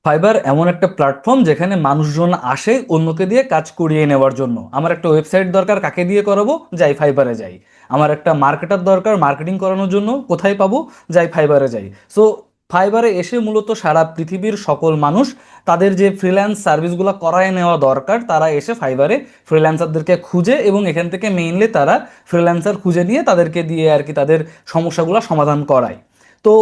Fibre এমন একটা platform যেখানে মানুষজন আসে অন্যকে দিয়ে কাজ করিয়ে নেওয়ার জন্য। আমার একটা ওয়েবসাইট দরকার, কাকে দিয়ে করাবো? যাই ফাইবারে যাই। আমার একটা মার্কেটার দরকার, মার্কেটিং করানোর জন্য কোথায় পাবো? যাই ফাইবারে যাই। সো ফাইবারে এসে মূলত সারা পৃথিবীর সকল মানুষ তাদের যে ফ্রিল্যান্স সার্ভিসগুলো করায় নেওয়া দরকার তারা এসে ফাইবারে ফ্রিল্যান্সারদেরকে খুঁজে এবং এখান থেকে মেইনলি তারা ফ্রিল্যান্সার খুঁজে নিয়ে তাদেরকে দিয়ে আর কি তাদের সমস্যাগুলো সমাধান করায়। তো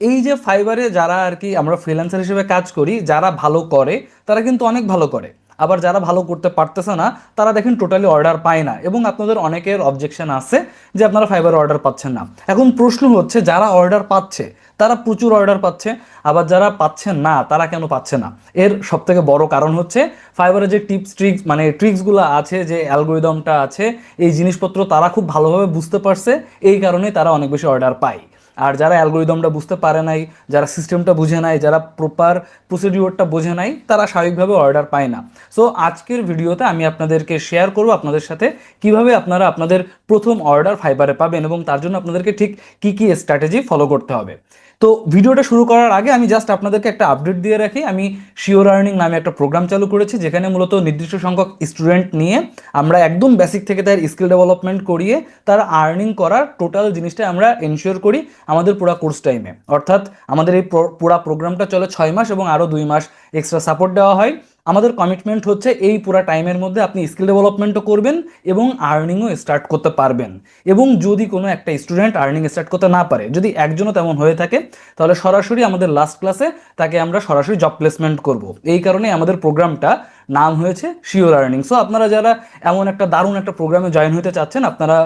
এই যে ফাইবারে যারা আর কি আমরা ফ্রিল্যান্সার হিসেবে কাজ করি, যারা ভালো করে তারা কিন্তু অনেক ভালো করে, আবার যারা ভালো করতে পারতেছে না তারা দেখেন টোটালি অর্ডার পায় না, এবং আপনাদের অনেকের অবজেকশন আছে যে আপনারা ফাইবারে অর্ডার পাচ্ছেন না। এখন প্রশ্ন হচ্ছে, যারা অর্ডার পাচ্ছে তারা প্রচুর অর্ডার পাচ্ছে, আবার যারা পাচ্ছেন না তারা কেন পাচ্ছে না? এর সব থেকে বড় কারণ হচ্ছে ফাইবারে যে টিপস ট্রিক্স মানে ট্রিক্সগুলো আছে, যে অ্যালগোরিদমটা আছে, এই জিনিসপত্র তারা খুব ভালোভাবে বুঝতে পারছে, এই কারণে তারা অনেক বেশি অর্ডার পায়। আর যারা অ্যালগোরিদমটা বুঝতে পারে নাই, যারা সিস্টেমটা বুঝে নাই, যারা প্রপার প্রসিডিওরটা বোঝে নাই, তারা স্বাভাবিকভাবে অর্ডার পায় না। সো আজকের ভিডিওতে আমি আপনাদেরকে শেয়ার করব আপনাদের সাথে কিভাবে আপনারা আপনাদের প্রথম অর্ডার ফাইবারে পাবেন, এবং তার জন্য আপনাদেরকে ঠিক কি কি স্ট্র্যাটেজি ফলো করতে হবে। তো ভিডিওটা শুরু করার আগে আমি জাস্ট আপনাদেরকে একটা আপডেট দিয়ে রাখি। আমি শিওর আর্নিং নামে একটা প্রোগ্রাম চালু করেছি, যেখানে মূলত নির্দিষ্ট সংখ্যক স্টুডেন্ট নিয়ে আমরা একদম বেসিক থেকে তার স্কিল ডেভেলপমেন্ট করিয়ে তার আর্নিং করার টোটাল জিনিসটা আমরা এনশিওর করি আমাদের পুরো কোর্স টাইমে। অর্থাৎ আমাদের এই পুরো প্রোগ্রামটা চলে 6 মাস এবং আরও 2 মাস এক্সট্রা সাপোর্ট দেওয়া হয়। আমাদের কমিটমেন্ট হচ্ছে এই পুরো টাইমের মধ্যে আপনি স্কিল ডেভেলপমেন্টও করবেন এবং আর্নিংও স্টার্ট করতে পারবেন। এবং যদি কোনো একটা স্টুডেন্ট আর্নিং স্টার্ট করতে না পারে, যদি একজনও তেমন হয়ে থাকে, তাহলে সরাসরি আমাদের লাস্ট ক্লাসে তাকে আমরা সরাসরি জব প্লেসমেন্ট করব। এই কারণে আমাদের প্রোগ্রামটা নাম হয়েছে শিওর আর্নিং। সো আপনারা যারা এমন একটা দারুণ একটা প্রোগ্রামে জয়েন হতে চাচ্ছেন, আপনারা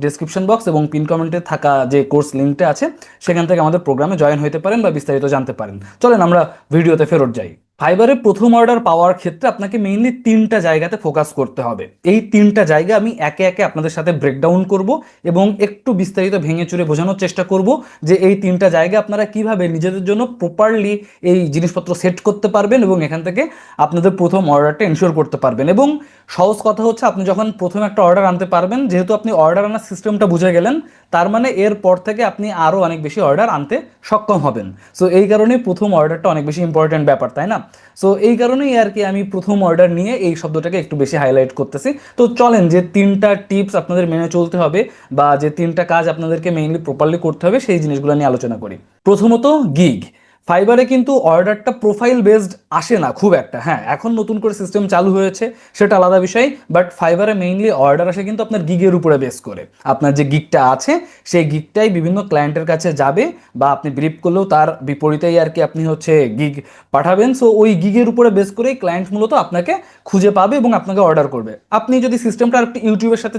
ডিসক্রিপশন বক্স এবং পিন কমেন্টে থাকা যে কোর্স লিঙ্কটা আছে সেখান থেকে আমাদের প্রোগ্রামে জয়েন হতে পারেন বা বিস্তারিত জানতে পারেন। চলেন আমরা ভিডিওতে ফেরত যাই। ফাইবারে প্রথম অর্ডার পাওয়ার ক্ষেত্রে আপনাকে মেইনলি 3টা জায়গাতে ফোকাস করতে হবে। এই 3টা জায়গা আমি একে একে আপনাদের সাথে ব্রেকডাউন করব এবং একটু বিস্তারিত ভেঙে চুরে বোঝানোর চেষ্টা করব যে এই 3টা জায়গা আপনারা কিভাবে নিজেদের জন্য প্রপারলি এই জিনিসপত্র সেট করতে পারবেন এবং এখান থেকে আপনাদের প্রথম অর্ডারটা এনশিওর করতে পারবেন। এবং সহজ কথা হচ্ছে, আপনি যখন প্রথম একটা অর্ডার আনতে পারবেন, যেহেতু আপনি অর্ডার আনার সিস্টেমটা বুঝে গেলেন, তার মানে এরপর থেকে আপনি আরও অনেক বেশি অর্ডার আনতে সক্ষম হবেন। সো এই কারণেই প্রথম অর্ডারটা অনেক বেশি ইম্পর্টেন্ট ব্যাপার, তাই না? সো এই কারণেই আর কি আমি প্রথম অর্ডার নিয়ে এই শব্দটাকে একটু বেশি হাইলাইট করতেছি। তো চলেন, যে 3টা টিপস আপনাদের মেনে চলতে হবে বা যে 3টা কাজ আপনাদেরকে মেইনলি প্রপারলি করতে হবে সেই জিনিসগুলো নিয়ে আলোচনা করি। প্রথমত, গিগ। ফাইবারে কিন্তু অর্ডারটা প্রোফাইল বেসড আসে না খুব একটা। হ্যাঁ, এখন নতুন করে সিস্টেম চালু হয়েছে, সেটা আলাদা বিষয়, বাট ফাইবারে মেইনলি অর্ডার আসে কিন্তু আপনার গিগের উপরে বেস করে। আপনার যে গিগটা আছে সেই গিগটাই বিভিন্ন ক্লায়েন্টের কাছে যাবে, বা আপনি ব্রিফ করলেও তার বিপরীতেই আর কি আপনি হচ্ছে গিগ পাঠাবেন। সো ওই গিগের উপরে বেস করেই ক্লায়েন্ট মূলত আপনাকে খুঁজে পাবে এবং আপনাকে অর্ডার করবে। আপনি যদি সিস্টেমটা একটু ইউটিউবের সাথে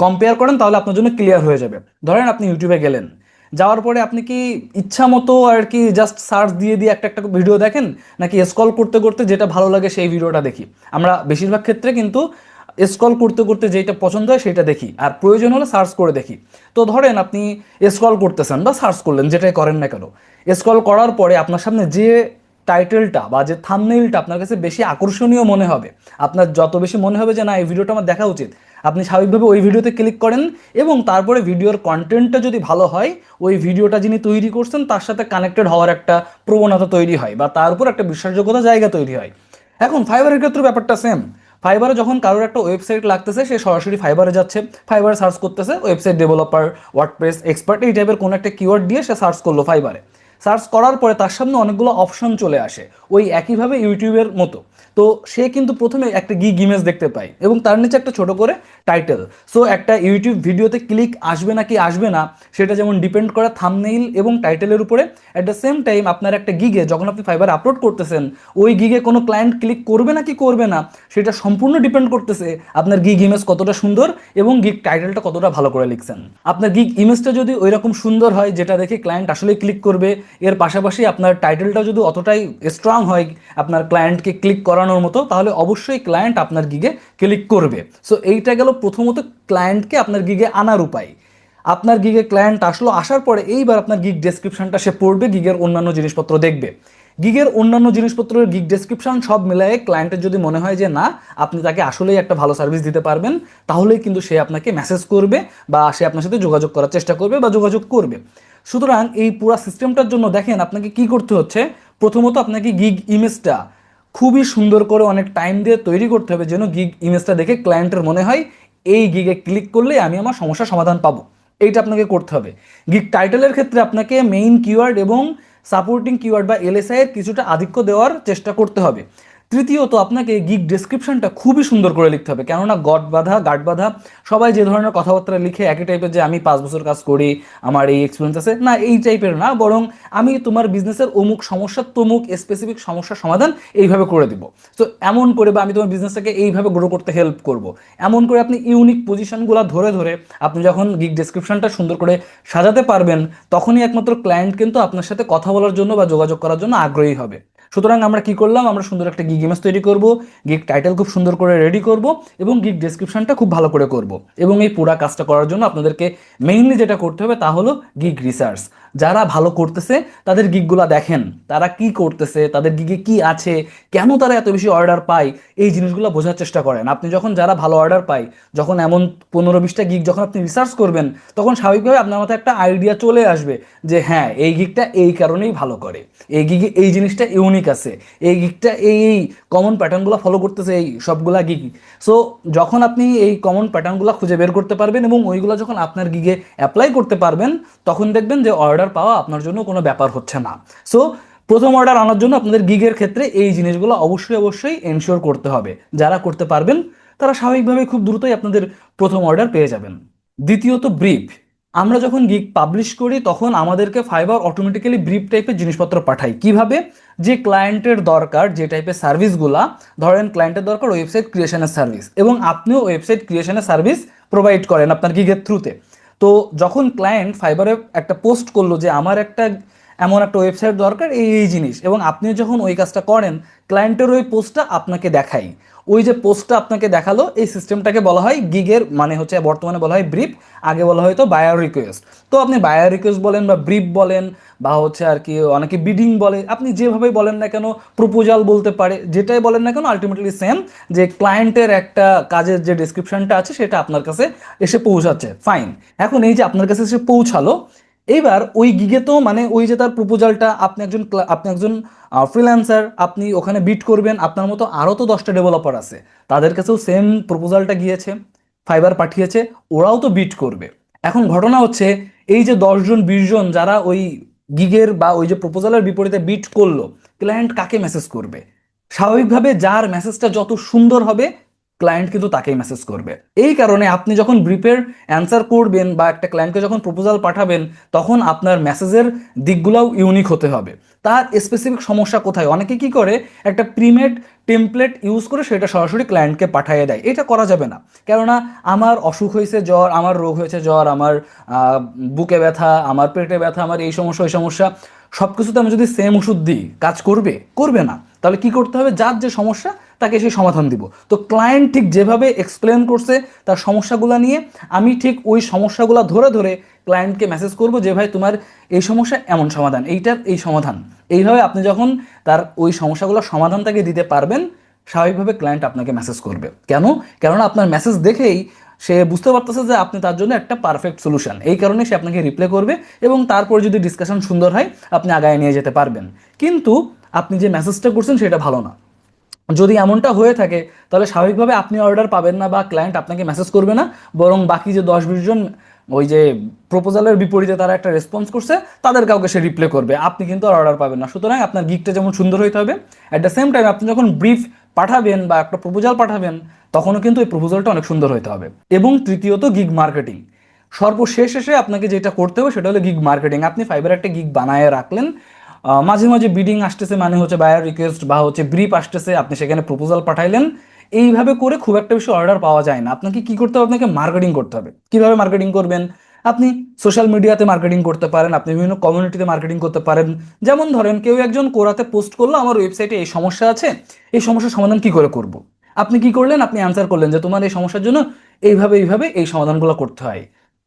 কম্পেয়ার করেন তাহলে আপনার জন্য ক্লিয়ার হয়ে যাবে। ধরেন আপনি ইউটিউবে গেলেন, যাওয়ার পরে আপনি কি ইচ্ছা মতো আর কি জাস্ট সার্চ দিয়ে দিয়ে একটা একটা ভিডিও দেখেন, নাকি স্ক্রল করতে করতে যেটা ভালো লাগে সেই ভিডিওটা দেখি? আমরা বেশিরভাগ ক্ষেত্রে কিন্তু স্ক্রল করতে করতে যেটা পছন্দ হয় সেটা দেখি, আর প্রয়োজন হলে সার্চ করে দেখি। তো ধরেন আপনি স্ক্রল করতেছেন বা সার্চ করলেন, যেটাই করেন না কেন, স্ক্রল করার পরে আপনার সামনে যে টাইটেলটা বা যে থাম্বনেইলটা আপনার কাছে বেশি আকর্ষণীয় মনে হবে, আপনার যত বেশি মনে হবে যে না এই ভিডিওটা আমার দেখা উচিত, আপনি স্বাভাবিকভাবে ওই ভিডিওতে ক্লিক করেন। এবং তারপরে ভিডিওর কন্টেন্টটা যদি ভালো হয়, ওই ভিডিওটা যিনি তৈরি করছেন তার সাথে কানেক্টেড হওয়ার একটা প্রবণতা তৈরি হয়, বা তার উপর একটা বিশ্বাসযোগ্যতা জায়গা তৈরি হয়। এখন ফাইবারের ক্ষেত্রে ব্যাপারটা সেম। ফাইবারে যখন কারোর একটা ওয়েবসাইট লাগতেছে, সে সরাসরি ফাইবারে যাচ্ছে, ফাইবারে সার্চ করতেছে ওয়েবসাইট ডেভেলপার, ওয়ার্ডপ্রেস এক্সপার্ট, এই টাইপের কোনো একটা কিওয়ার্ড দিয়ে সে সার্চ করলো ফাইবারে। সার্চ করার পরে তার সামনে অনেকগুলো অপশন চলে আসে, ওই একইভাবে ইউটিউবের মতো। তো সে কিন্তু প্রথমে একটা গিগ ইমেজ দেখতে পায় এবং তার নিচে একটা ছোট করে টাইটেল। সো একটা ইউটিউব ভিডিওতে ক্লিক আসবে নাকি আসবে না সেটা যেমন ডিপেন্ড করে থাম্বনেইল এবং টাইটেলের উপরে, অ্যাট দ্য সেম টাইম আপনার একটা গিগে যখন আপনি ফাইবার আপলোড করতেছেন, ওই গিগে কোনো ক্লায়েন্ট ক্লিক করবে নাকি করবে না সেটা সম্পূর্ণ ডিপেন্ড করতেছে আপনার গিগ ইমেজ কতটা সুন্দর এবং গিগ টাইটেলটা কতটা ভালো করে লিখছেন। আপনার গিগ ইমেজটা যদি ওই রকম সুন্দর হয় যেটা দেখে ক্লায়েন্ট আসলে ক্লিক করবে, এর পাশাপাশি আপনার টাইটেলটা যদি অতটাই স্ট্রং হয় আপনার ক্লায়েন্টকে ক্লিক করানোর মতো, তাহলে অবশ্যই ক্লায়েন্ট আপনার গিগে ক্লিক করবে। সো এইটা গেল প্রথমত ক্লায়েন্টকে আপনার গিগে আনার উপায়। আপনার গিগে ক্লায়েন্ট আসলো, আসার পরে এইবার আপনার গিগ ডেসক্রিপশনটা সে পড়বে, গিগের অন্যান্য জিনিসপত্র দেখবে। গিগের অন্যান্য জিনিসপত্রের গিগ ডেসক্রিপশন সব মিলায়ে ক্লায়েন্টের যদি মনে হয় যে না আপনি তাকে আসলেই একটা ভালো সার্ভিস দিতে পারবেন, তাহলেই কিন্তু সে আপনাকে মেসেজ করবে বা সে আপনার সাথে যোগাযোগ করার চেষ্টা করবে বা যোগাযোগ করবে। সুতরাং এই পুরো সিস্টেমটার জন্য দেখেন আপনাকে কি করতে হচ্ছে। প্রথমত আপনাকে গিগ ইমেজটা খুবই সুন্দর করে অনেক টাইম দিয়ে তৈরি করতে হবে, যেন গিগ ইমেজটা দেখে ক্লায়েন্টের মনে হয় এই গিগে ক্লিক করলে আমি আমার সমস্যার সমাধান পাবো। এইটা আপনাকে করতে হবে। গিগ টাইটেলের ক্ষেত্রে আপনাকে মেইন কিওয়ার্ড এবং সাপোর্টিং কিওয়ার্ড বা এলএসআই এর কিছুটা আধিক্য দেওয়ার চেষ্টা করতে হবে। তৃতীয়ত আপনাকে গিগ ডেসক্রিপশনটা খুবই সুন্দর করে লিখতে হবে, কেননা গার্ড বাঁধা সবাই যে ধরনের কথাবার্তা লিখে একই টাইপের, যে আমি 5 বছর কাজ করি, আমার এই এক্সপিরিয়েন্স আছে, না এই টাইপের না, বরং আমি তোমার বিজনেসের অমুক সমস্যা তমুক স্পেসিফিক সমস্যার সমাধান এইভাবে করে দিব। তো এমন করে, বা আমি তোমার বিজনেসটাকে এইভাবে গ্রো করতে হেল্প করব, এমন করে আপনি ইউনিক পজিশনগুলো ধরে ধরে আপনি যখন গিগ ডেসক্রিপশনটা সুন্দর করে সাজাতে পারবেন, তখনই একমাত্র ক্লায়েন্ট কিন্তু আপনার সাথে কথা বলার জন্য বা যোগাযোগ করার জন্য আগ্রহী হবে। সুতরাং আমরা কি করলাম, আমরা সুন্দর একটা গিগ ইমেজ তৈরি করব, গিগ টাইটেল খুব সুন্দর করে রেডি করব এবং গিগ ডেসক্রিপশনটা খুব ভালো করে করব। এবং এই পুরো কাজটা করার জন্য আপনাদেরকে মেইনলি যেটা করতে হবে তা হলো গিগ রিসার্চ। যারা ভালো করতেছে তাদের গিগগুলা দেখেন, তারা কি করতেছে, তাদের গিগে কি আছে, কেন তারা এত বেশি অর্ডার পায়, এই জিনিসগুলো বোঝার চেষ্টা করেন। আপনি যখন যারা ভালো অর্ডার পায়, যখন এমন 15-20টা গিগ যখন আপনি রিসার্চ করবেন, তখন স্বাভাবিকভাবে আপনার মাথায় একটা আইডিয়া চলে আসবে যে হ্যাঁ এই গিগটা এই কারণেই ভালো করে, এই গিগে এই জিনিসটা ইউনিক আছে, এই গিগটা এই এই কমন প্যাটার্নগুলো ফলো করতেছে এই সবগুলা গিগ। সো যখন আপনি এই কমন প্যাটার্নগুলো খুঁজে বের করতে পারবেন এবং ওইগুলো যখন আপনার গিগে অ্যাপ্লাই করতে পারবেন, তখন দেখবেন যে অর্ডার পাওয়া আপনার জন্য কোনো ব্যাপার হচ্ছে না। সো প্রথম অর্ডার আনার জন্য আপনাদের গিগের ক্ষেত্রে এই জিনিসগুলো অবশ্যই এনশিওর করতে হবে। যারা করতে পারবেন তারা স্বাভাবিকভাবে খুব দ্রুতই আপনাদের প্রথম অর্ডার পেয়ে যাবেন। দ্বিতীয়ত ব্রিফ। আমরা যখন গিগ পাবলিশ করি তখন আমাদেরকে ফাইবার অটোমেটিক্যালি ব্রিফ টাইপের জিনিসপত্র পাঠায়। কিভাবে? যে ক্লায়েন্টের দরকার যে টাইপের সার্ভিসগুলা, ধরেন ক্লায়েন্টের দরকার ওয়েবসাইট ক্রিয়েশনের সার্ভিস, এবং আপনিও ওয়েবসাইট ক্রিয়েশনের সার্ভিস প্রোভাইড করেন আপনার গিগের থ্রুতে। তো যখন ক্লায়েন্ট ফাইবারে একটা পোস্ট করলো যে আমার একটা এমন একটা ওয়েবসাইট দরকার এই এই জিনিস, এবং আপনি যখন ওই কাজটা করেন, ক্লায়েন্টের ওই পোস্টটা আপনাকে দেখাই, ওই যে পোস্টটা আপনাকে দেখালো, এই সিস্টেমটাকে বলা হয় গিগের, মানে হচ্ছে বর্তমানে বলা হয় ব্রিফ, আগে বলা হয়তো বায়ার রিকোয়েস্ট। তো আপনি বায়ার রিকোয়েস্ট বলেন বা ব্রিফ বলেন বা হচ্ছে আর কি অনেকে বিডিং বলে, আপনি যেভাবে বলেন না কেন, প্রপোজাল বলতে পারে, যেটাই বলেন না কেন, আলটিমেটলি সেম, যে ক্লায়েন্টের একটা কাজের যে ডেসক্রিপশনটা আছে সেটা আপনার কাছে এসে পৌঁছাচ্ছে, ফাইন। এখন এই যে আপনার কাছে এসে পৌঁছালো, এইবার ওই গিগে তো মানে ওই যে তার প্রপোজালটা, আপনি একজন ফ্রিল্যান্সার, আপনি ওখানে বিট করবেন, আপনার মতো আরও তো 10টা ডেভেলপার আছে, তাদের কাছেও সেম প্রপোজালটা গিয়েছে, ফাইবার পাঠিয়েছে, ওরাও তো বিট করবে। এখন ঘটনা হচ্ছে এই যে 10 জন 20 জন যারা ওই গিগের বা ওই যে প্রপোজালের বিপরীতে বিট করলো, ক্লায়েন্ট কাকে মেসেজ করবে? স্বাভাবিকভাবে যার মেসেজটা যত সুন্দর হবে, ক্লায়েন্ট কিন্তু তাকেই মেসেজ করবে। এই কারণে আপনি যখন ব্রিফের অ্যান্সার করবেন বা একটা ক্লায়েন্টকে যখন প্রপোজাল পাঠাবেন, তখন আপনার মেসেজের দিকগুলোও ইউনিক হতে হবে। তার স্পেসিফিক সমস্যা কোথায়, অনেকে কি করে একটা প্রিমেড টেমপ্লেট ইউজ করে সেটা সরাসরি ক্লায়েন্টকে পাঠিয়ে দেয়। এটা করা যাবে না, কেননা আমার অসুখ হয়েছে জ্বর, আমার রোগ হয়েছে জ্বর, আমার বুকে ব্যথা, আমার পেটে ব্যথা, আমার এই সমস্যা ওই সমস্যা, সব কিছুতে আমি যদি সেম ওষুধ দিই, কাজ করবে? করবে না। তাহলে কি করতে হবে, যার যে সমস্যা তাকে সেই সমাধান দিব। তো ক্লায়েন্ট ঠিক যেভাবে এক্সপ্লেন করছে তার সমস্যাগুলো নিয়ে, আমি ঠিক ওই সমস্যাগুলো ধরে ধরে ক্লায়েন্টকে মেসেজ করব যে ভাই তোমার এই সমস্যা এমন সমাধান, এইটার এই সমাধান। এইভাবে আপনি যখন তার ওই সমস্যাগুলোর সমাধান তাকে দিতে পারবেন, স্বাভাবিকভাবে ক্লায়েন্ট আপনাকে মেসেজ করবে। কেন? কেননা আপনার মেসেজ দেখেই সে বুঝতে পারতেছে যে আপনি তার জন্য একটা পারফেক্ট সলিউশন, এই কারণে সে আপনাকে রিপ্লাই করবে, এবং তারপর যদি ডিসকাশন সুন্দর হয় আপনি আগায় নিয়ে যেতে পারবেন। কিন্তু আপনি যে মেসেজটা করছেন সেটা ভালো না, যদি এমনটা হয়ে থাকে তাহলে স্বাভাবিকভাবে আপনি অর্ডার পাবেন না বা ক্লায়েন্ট আপনাকে মেসেজ করবে না, বরং বাকি যে 10-20 জন ওই যে প্রপোজালের বিপরীতে তারা একটা রেসপন্স করছে, তাদের কাউকে সে রিপ্লে করবে, আপনি কিন্তু আর অর্ডার পাবেন না। সুতরাং আপনার গিগটা যেমন সুন্দর হইতে হবে, অ্যাট দ্য সেম টাইম আপনি যখন ব্রিফ পাঠাবেন বা একটা প্রপোজাল পাঠাবেন, তখনও কিন্তু এই প্রপোজালটা অনেক সুন্দর হইতে হবে। এবং তৃতীয়ত গিগ মার্কেটিং। সর্বশেষ এসে আপনাকে যেটা করতে হবে সেটা হলো গিগ মার্কেটিং। আপনি ফাইবার একটা গিগ বানায় রাখলেন, মাঝে মাঝে বিডিং আসতেছে, মানে হচ্ছে বায়ার রিকোয়েস্ট বা হচ্ছে ব্রিফ আসতেছে, আপনি সেখানে প্রপোজাল পাঠাইলেন, এইভাবে করে খুব একটা বেশি অর্ডার পাওয়া যায় না। আপনাকে কি করতে হবে, আপনাকে মার্কেটিং করতে হবে। কিভাবে মার্কেটিং করবেন? আপনি সোশ্যাল মিডিয়াতে মার্কেটিং করতে পারেন, আপনি বিভিন্ন কমিউনিটিতে মার্কেটিং করতে পারেন। যেমন ধরেন কেউ একজন কোরাতে পোস্ট করলো আমার ওয়েবসাইটে এই সমস্যা আছে, এই সমস্যার সমাধান কি করে করব। আপনি কি করলেন, আপনি অ্যান্সার করলেন যে তোমার এই সমস্যার জন্য এইভাবে এইভাবে এই সমাধানগুলো করতে হয়।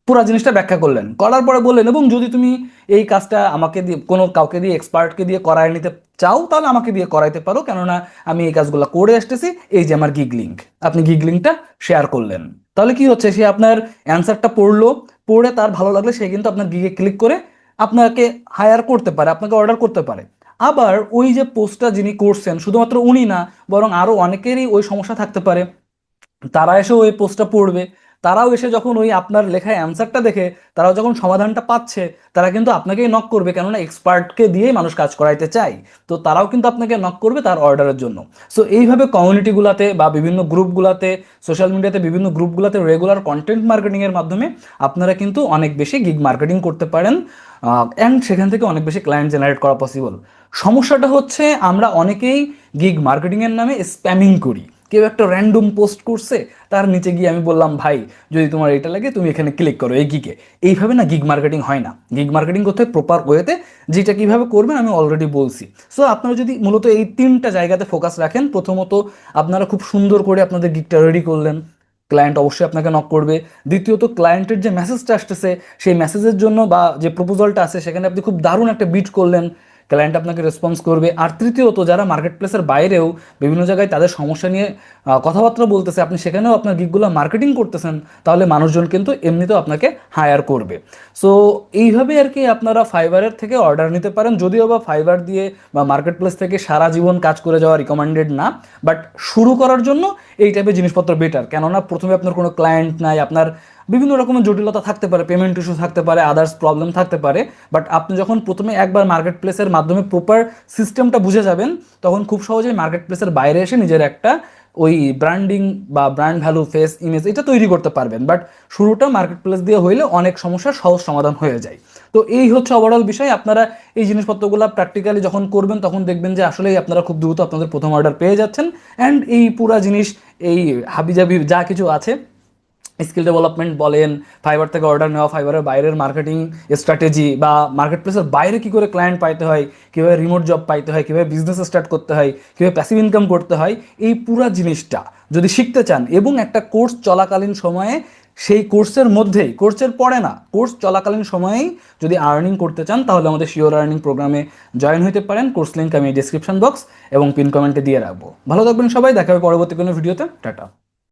পুরো জিনিসটা ব্যাখ্যা করলেন, করার পরে বললেন এবং যদি তুমি এই কাজটা আমাকে দিয়ে কোনো কাউকে দিয়ে এক্সপার্টকে দিয়ে করায় নিতে চাও তাহলে আমাকে দিয়ে করাইতে পারো, কেননা আমি এই কাজগুলো করে আসতেছি, এই যে আমার গিগ লিঙ্ক। আপনি গিগ লিঙ্কটা শেয়ার করলেন, তাহলে কি হচ্ছে, সে আপনার অ্যান্সারটা পড়লো, পড়ে তার ভালো লাগলে সে কিন্তু আপনার গিগে ক্লিক করে আপনাকে হায়ার করতে পারে, আপনাকে অর্ডার করতে পারে। আবার ওই যে পোস্টটা যিনি করছেন শুধুমাত্র উনি না, বরং আরো অনেকেরই ওই সমস্যা থাকতে পারে, তারা এসে ওই পোস্টটা পড়বে, তারাও এসে যখন ওই আপনার লেখায় অ্যান্সারটা দেখে তারাও যখন সমাধানটা পাচ্ছে, তারা কিন্তু আপনাকেই নক করবে, কেননা এক্সপার্টকে দিয়েই মানুষ কাজ করাইতে চায়। তো তারাও কিন্তু আপনাকে নক করবে তার অর্ডারের জন্য। সো এইভাবে কমিউনিটিগুলোতে বা বিভিন্ন গ্রুপগুলোতে, সোশ্যাল মিডিয়াতে বিভিন্ন গ্রুপগুলোতে রেগুলার কন্টেন্ট মার্কেটিংয়ের মাধ্যমে আপনারা কিন্তু অনেক বেশি গিগ মার্কেটিং করতে পারেন, অ্যান্ড সেখান থেকে অনেক বেশি ক্লায়েন্ট জেনারেট করা পসিবল। সমস্যাটা হচ্ছে আমরা অনেকেই গিগ মার্কেটিংয়ের নামে স্প্যামিং করি। কেউ একটা র্যান্ডম পোস্ট করছে, তার নিচে গিয়ে আমি বললাম ভাই যদি তোমার এটা লাগে তুমি এখানে ক্লিক করো এই গিগে। এইভাবে না গিগ মার্কেটিং হয় না। গিগ মার্কেটিং করতে হয় প্রপার ওয়েতে, যেটা কিভাবে করবেন আমি অলরেডি বলছি। সো আপনারা যদি মূলত এই তিনটা জায়গাতে ফোকাস রাখেন, প্রথমত আপনারা খুব সুন্দর করে আপনাদের গিগটা রেডি করলেন, ক্লায়েন্ট অবশ্যই আপনাকে নক করবে। দ্বিতীয়ত ক্লায়েন্টের যে মেসেজটা আসতেছে সেই মেসেজের জন্য বা যে প্রপোজালটা আছে সেখানে আপনি খুব দারুণ একটা বিট করলেন, ক্লায়েন্ট আপনাকে রেসপন্স করবে। আর তৃতীয়ত যারা মার্কেট প্লেসের বাইরেও বিভিন্ন জায়গায় তাদের সমস্যা নিয়ে কথাবার্তা বলতেছে, আপনি সেখানেও আপনার গিগগুলো মার্কেটিং করতেছেন, তাহলে মানুষজন কিন্তু এমনিতেও আপনাকে হায়ার করবে। সো এইভাবে আর কি আপনারা ফাইবারের থেকে অর্ডার নিতে পারেন, যদিও বা ফাইবার দিয়ে বা মার্কেট প্লেস থেকে সারা জীবন কাজ করে যাওয়া রিকমেন্ডেড না, বাট শুরু করার জন্য এই টাইপের জিনিসপত্র বেটার। কেননা প্রথমে আপনার কোনো ক্লায়েন্ট নাই, আপনার বিভিন্ন রকমের জটিলতা থাকতে পারে, পেমেন্ট ইস্যু থাকতে পারে, আদার্স প্রবলেম থাকতে পারে, বাট আপনি যখন প্রথমে একবার মার্কেট প্লেসের মাধ্যমে প্রপার সিস্টেমটা বুঝে যাবেন, তখন খুব সহজেই মার্কেট প্লেসের বাইরে এসে নিজের একটা ওই ব্র্যান্ডিং বা ব্র্যান্ড ভ্যালু, ফেস ইমেজ এটা তৈরি করতে পারবেন। বাট শুরুটা মার্কেট প্লেস দিয়ে হইলে অনেক সমস্যার সহজ সমাধান হয়ে যায়। তো এই হচ্ছে ওভারঅল বিষয়। আপনারা এই জিনিসপত্রগুলো প্র্যাকটিক্যালি যখন করবেন তখন দেখবেন যে আসলেই আপনারা খুব দ্রুত আপনাদের প্রথম অর্ডার পেয়ে যাচ্ছেন। অ্যান্ড এই পুরা জিনিস, এই হাবিজাবি যা কিছু আছে, স্কিল ডেভেলপমেন্ট বলেন, ফাইবার থেকে অর্ডার নেওয়া, ফাইবারের বাইরের মার্কেটিং স্ট্র্যাটেজি বা মার্কেট প্লেসের বাইরে কী করে ক্লায়েন্ট পাইতে হয়, কীভাবে রিমোট জব পাইতে হয়, কীভাবে বিজনেস স্টার্ট করতে হয়, কীভাবে প্যাসিভ ইনকাম করতে হয়, এই পুরা জিনিসটা যদি শিখতে চান এবং একটা কোর্স চলাকালীন সময়ে সেই কোর্সের মধ্যেই, কোর্সের পরে না, কোর্স চলাকালীন সময়েই যদি আর্নিং করতে চান, তাহলে আমাদের শিওর আর্নিং প্রোগ্রামে জয়েন হতে পারেন। কোর্স লিঙ্ক আমি ডিসক্রিপশন বক্স এবং পিন কমেন্টে দিয়ে রাখবো। ভালো থাকবেন সবাই, দেখা হবে পরবর্তী কোনো ভিডিওতে। টাটা।